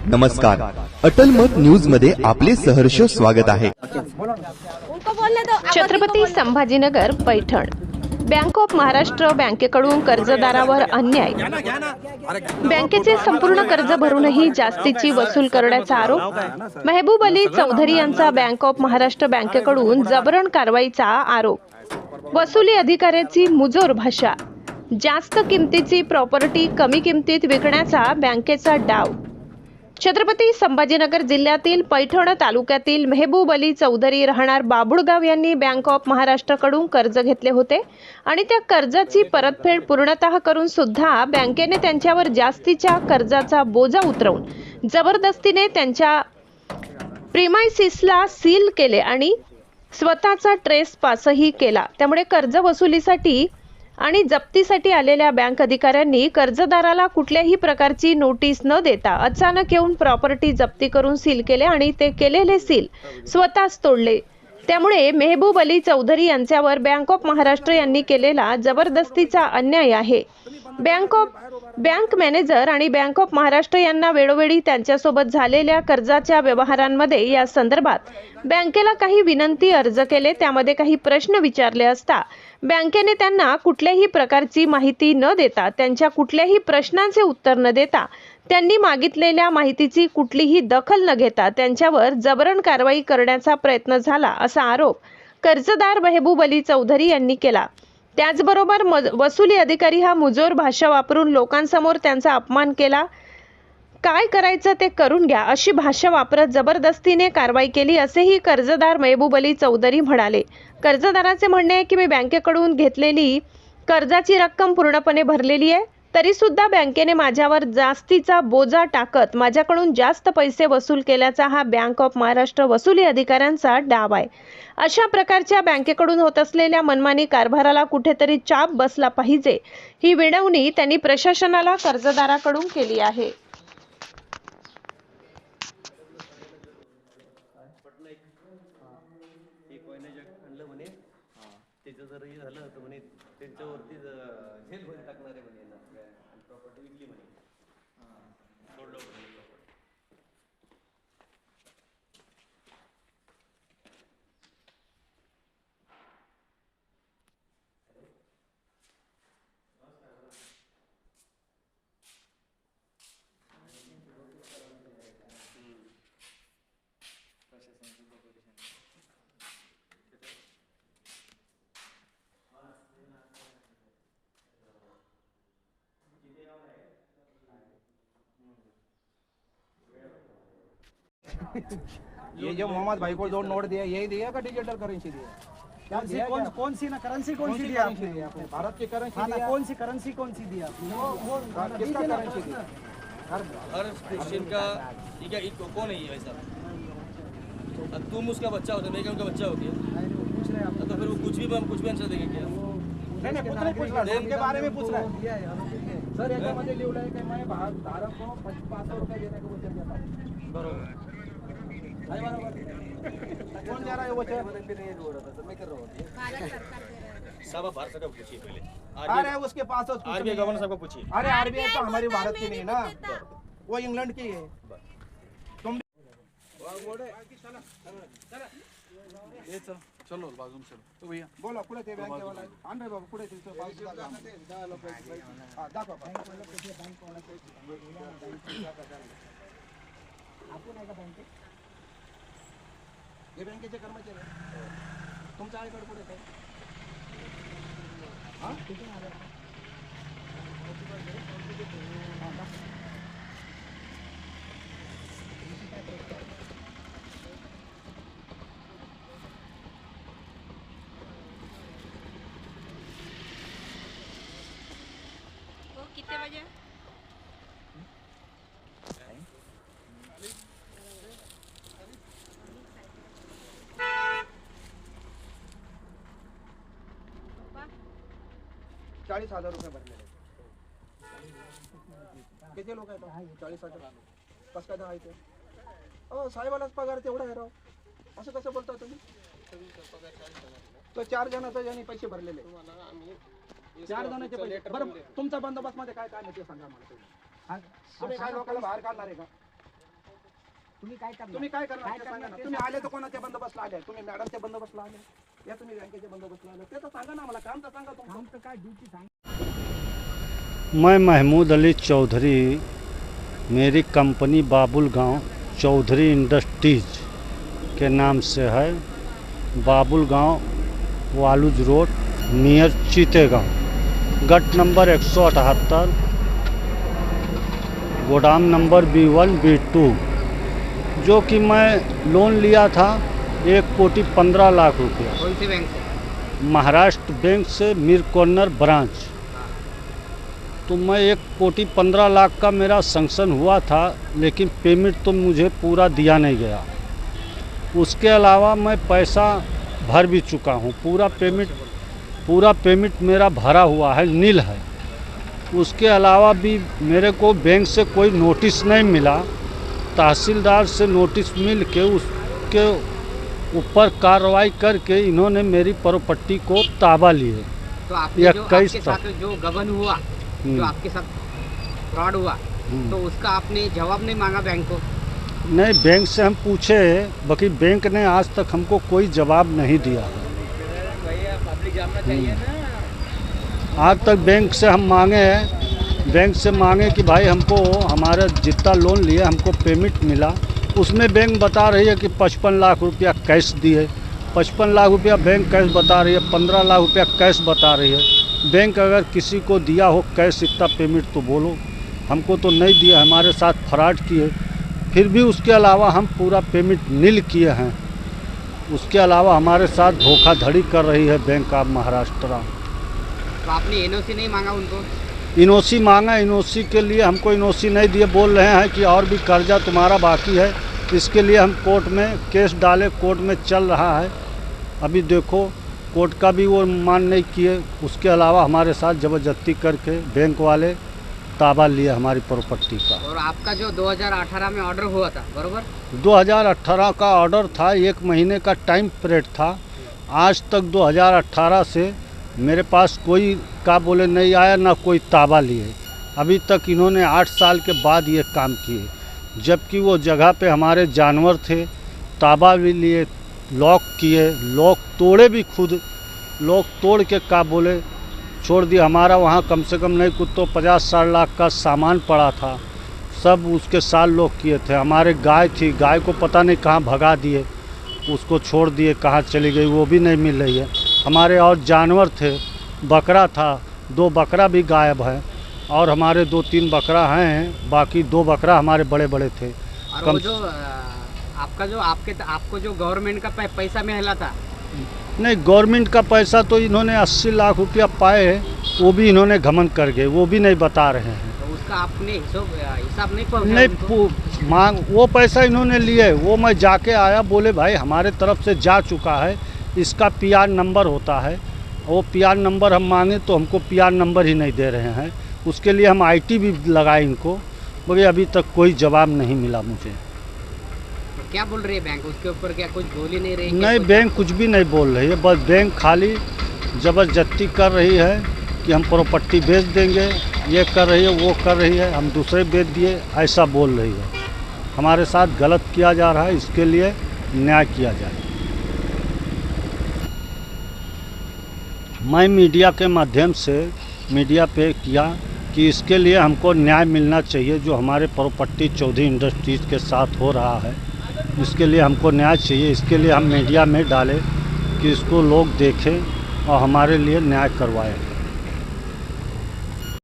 नमस्कार, अटल मत न्यूज मध्ये आपले सहर्ष स्वागत आहे। छत्रपती संभाजीनगर पैठण बँक ऑफ महाराष्ट्र बँकेकडून कर्जदारावर अन्याय। बँकेचे संपूर्ण कर्ज भरूनही जास्तीची वसूल करण्याचा आरोप। मेहबूब अली चौधरी यांचा बँक ऑफ महाराष्ट्र बँकेकडून जबरन कारवाईचा आरोप। वसुली अधिकाऱ्याची मुजोर भाषा। जास्त किमतीची प्रॉपर्टी कमी किमतीत विकण्याचा बँकेचा डाव। छत्रपती संभाजीनगर जिल्ह्यातील पैठण तालुक्यातील मेहबूब अली चौधरी राहणार बाबुळगाव यांनी बँक ऑफ महाराष्ट्राकडून कर्ज घेतले होते आणि त्या कर्जाची परतफेड पूर्णतः करून सुद्धा बँकेने त्यांच्यावर जास्तीच्या कर्जाचा बोजा उतरवून जबरदस्तीने त्यांच्या प्रीमायसिसला सील केले आणि स्वतःचा ट्रेस पासही केला। त्यामुळे कर्ज वसुलीसाठी आणि जप्तीसाठी आलेल्या बँक अधिकाऱ्यांनी कर्जदाराला कुठल्याही प्रकारची नोटीस न देता अचानक येऊन प्रॉपर्टी जप्ती करून सील केले आणि ते केलेले सील स्वतःच तोडले। त्यामुळे मेहबूब अली चौधरी यांच्यावर बँक ऑफ महाराष्ट्र यांनी केलेला जबरदस्तीचा अन्याय आहे। बँक मॅनेजर आणि बँक ऑफ महाराष्ट्र यांना वेळोवेळी त्यांच्यासोबत झालेल्या कर्जाच्या व्यवहारांमध्ये या संदर्भात बँकेला काही विनंती अर्ज केले, त्यामध्ये काही प्रश्न विचारले असता बँकेने त्यांना कुठल्याही प्रकारची माहिती न देता, त्यांच्या कुठल्याही प्रश्नांचे उत्तर न देता, त्यांनी मागितलेल्या माहितीची कुठलीही दखल न घेता त्यांच्यावर जबरन कारवाई करण्याचा प्रयत्न झाला असा आरोप कर्जदार मेहबूब अली चौधरी यांनी केला। त्याचबरोबर वसुली अधिकारी हा मुजोर भाषा वापरून लोकांसमोर त्यांचा अपमान केला। काय करायचं ते करून घ्या अशी भाषा वापरत जबरदस्तीने कारवाई केली असेही कर्जदार मेहबूब अली चौधरी म्हणाले। कर्जदाराचे म्हणणे आहे की मी बँकेकडून घेतलेली कर्जाची रक्कम पूर्णपणे भरलेली आहे, तरी सुद्धा बँकेने माझ्यावर जास्तीचा बोजा टाकत माझ्याकडून जास्त पैसे वसूल केल्याचा हा बँक ऑफ महाराष्ट्र वसुली अधिकाऱ्यांचा डाव आहे। अशा प्रकारच्या बँकेकडून होत असलेल्या मनमानी कारभाराला कुठेतरी चाप बसला पाहिजे, ही विनवणी त्यांनी प्रशासनाला कर्जदाराकडून केली आहे। ये जो मोहम्मद भाई को जो नोट दिया यही दिया का डिजिटल करेंसी दिया? कौन सी ना करेंसी कौन सी दी आपने? भारत की करेंसी हाँ ना, दिया? कौन सी करेंसी कौन सी दी आपने? किसका करेंसी दिया? हर क्रिश्चियन का ये क्या कौन है ये वैसा? अब तुम उसका बच्चा होता है, मैं क्या उनका बच्चा हो गया? पूछ रहे हैं तो फिर वो कुछ भी हम कुछ भी आंसर देंगे क्या? नहीं पूछ रहा है, उनके बारे में पूछ रहा है। सर याच्यामध्ये लिहिलं आहे की मैं धारक को 500 रुपये देने को वचन देता हूं। बरोबर आहे बरोबर? कौन जा रहा है वचन? सब भारत सरकार को पूछिए पहले। अरे उसके पास आरबीआई गवर्नर साहब को पूछिए। अरे आरबीआई तो हमारी भारत की नहीं ना, वो इंग्लैंड की है। तुम चलो बाजून चलो तो भैया बोला कुठे ते बँक वाला आण रे बाबा, कुठे ते पाऊस हा दाखवा आपण आहे का बँकेत? हे बँकेचे कर्मचारी आहे। तुमचा आय कार्ड कुठे आहे? हा कुठे आला? कितने बजे? ₹40,000 भरलेले। किती लोक आहेत? 40,000। कसं काय आहे ते? साहेबालाच पगार तेवढा आहे राव, असं कसं बोलता तुम्ही? तो 4 जणांचा ज्यांनी पैसे भरलेले, 4 जणांचे पैसे। बरं तुमचा बंदोबस्त मध्ये काय काय नाही ते सांगा मला तुम्ही। तुम्ही काय लोकांना बाहेर काढणार आहे का? तुम्ही काय करणार? तुम्ही काय करणार काय ते सांगा करणार ना. ते तुम्ही सांगा. आले तर कोणाच्या बंदोबस्तला आले? तुम्ही मॅडमच्या बंदोबस्तला आले या तुम्ही बँकेच्या बंदोबस्तला आले? ते तर सांगा ना मला. काम तर सांगा तुमचं. काम तर काय ड्यूटी सांग. मैं महमूद अली चौधरी, मेरी कंपनी बाबुल गांव चौधरी इंडस्ट्रीज के नाम से है। बाबुल गांव, वालूज रोड, नियर चीतेगांव, गट नंबर 178, गोदाम नंबर B1 B2, जो कि मैं लोन लिया था 1,15,00,000 रुपया। कौन सी बैंक से? महाराष्ट्र बैंक से मीर कॉर्नर ब्रांच। तो मैं 1,15,00,000 का मेरा सैंक्शन हुआ था, लेकिन पेमेंट तो मुझे पूरा दिया नहीं गया। उसके अलावा मैं पैसा भर भी चुका हूँ, पूरा पेमेंट मेरा भरा हुआ है, नील है। उसके अलावा भी मेरे को बैंक से कोई नोटिस नहीं मिला। तहसीलदार से नोटिस मिल के उसके ऊपर कार्रवाई करके इन्होंने मेरी प्रॉपर्टी को ताबा लिए। तो आपने या जो कई आपके साथ जो गबन हुआ, जो आपके साथ फ्रॉड हुआ, तो उसका आपने जवाब नहीं मांगा बैंक को? नहीं, बैंक से हम पूछे, बाकी बैंक ने आज तक हमको कोई जवाब नहीं दिया। पब्लिक जानना चाहिए ना। आज तक बैंक से हम मांगे हैं, बैंक से मांगे कि भाई हमको हमारा जितना लोन लिया हमको पेमेंट मिला। उसमें बैंक बता रही है कि 55 लाख रुपया कैश दिए। 55 लाख रुपया बैंक कैश बता रही है, 15 लाख रुपया कैश बता रही है। बैंक अगर किसी को दिया हो कैश इतना पेमेंट तो बोलो। हमको तो नहीं दिया, हमारे साथ फ्रॉड किए। फिर भी उसके अलावा हम पूरा पेमेंट नील किए हैं। उसके अलावा हमारे साथ धोखाधड़ी कर रही है बैंक ऑफ महाराष्ट्र। तो आपने एनओसी नहीं मांगा उनको? इनओसी मांगा, इनओसी के लिए हमको इनओसी नहीं दिए। बोल रहे हैं कि और भी कर्जा तुम्हारा बाकी है, इसके लिए हम कोर्ट में केस डाले, कोर्ट में चल रहा है। अभी देखो कोर्ट का भी वो मान नहीं किए। उसके अलावा हमारे साथ ज़बरदस्ती करके बैंक वाले ताबा लिए हमारी प्रॉपर्टी का। और आपका जो 2018 में ऑर्डर हुआ था, बरोबर? 2018 का ऑर्डर था, 1 महीने का टाइम पीरियड था। आज तक 2018 से मेरे पास कोई का बोले नहीं आया, ना कोई ताबा लिए। अभी तक इन्होंने 8 साल के बाद ये काम किए, जबकि वो जगह पे हमारे जानवर थे। ताबा भी लिए, लॉक किए, लॉक तोड़े भी खुद, लॉक तोड़ के का बोले छोड़ दिया। हमारा वहाँ कम से कम नहीं कुछ तो 50-60 लाख का सामान पड़ा था, सब उसके साथ लॉक किए थे। हमारे गाय थी, गाय को पता नहीं कहाँ भगा दिए, उसको छोड़ दिए, कहाँ चली गई वो भी नहीं मिल रही है। हमारे और जानवर थे, बकरा था, 2 बकरा भी गायब है, और हमारे 2-3 बकरा हैं, बाकी 2 बकरा हमारे बड़े बड़े थे। और वो जो आपको जो गवर्नमेंट का पैसा मिला था? नहीं, गवर्नमेंट का पैसा तो इन्होंने 80 लाख रुपया पाए हैं, वो भी इन्होंने घमंड कर गए, वो भी नहीं बता रहे हैं। तो उसका आपने हिसाब नहीं पहुँचा? नहीं मांग, वो पैसा इन्होंने लिए, वो मैं जाके आया, बोले भाई हमारे तरफ से जा चुका है, इसका PR नंबर होता है। वो PR नंबर हम मांगे तो हमको PR नंबर ही नहीं दे रहे हैं। उसके लिए हम IT भी लगाए इनको, मगर अभी तक कोई जवाब नहीं मिला मुझे। तो क्या बोल रही है बैंक उसके ऊपर? क्या कुछ बोल ही नहीं रही? नहीं, बैंक कुछ भी नहीं बोल रही है, बस बैंक खाली ज़बरदस्ती कर रही है कि हम प्रॉपर्टी बेच देंगे, ये कर रही है, वो कर रही है, हम दूसरे बेच दिए, ऐसा बोल रही है। हमारे साथ गलत किया जा रहा है, इसके लिए न्याय किया जाए। मैं मीडिया के माध्यम से मीडिया पे किया कि इसके लिए हमको न्याय मिलना चाहिए। जो हमारे प्रॉपर्टी चौधरी इंडस्ट्रीज़ के साथ हो रहा है, इसके लिए हमको न्याय चाहिए। इसके लिए हम मीडिया में डालें कि इसको लोग देखें और हमारे लिए न्याय करवाएं।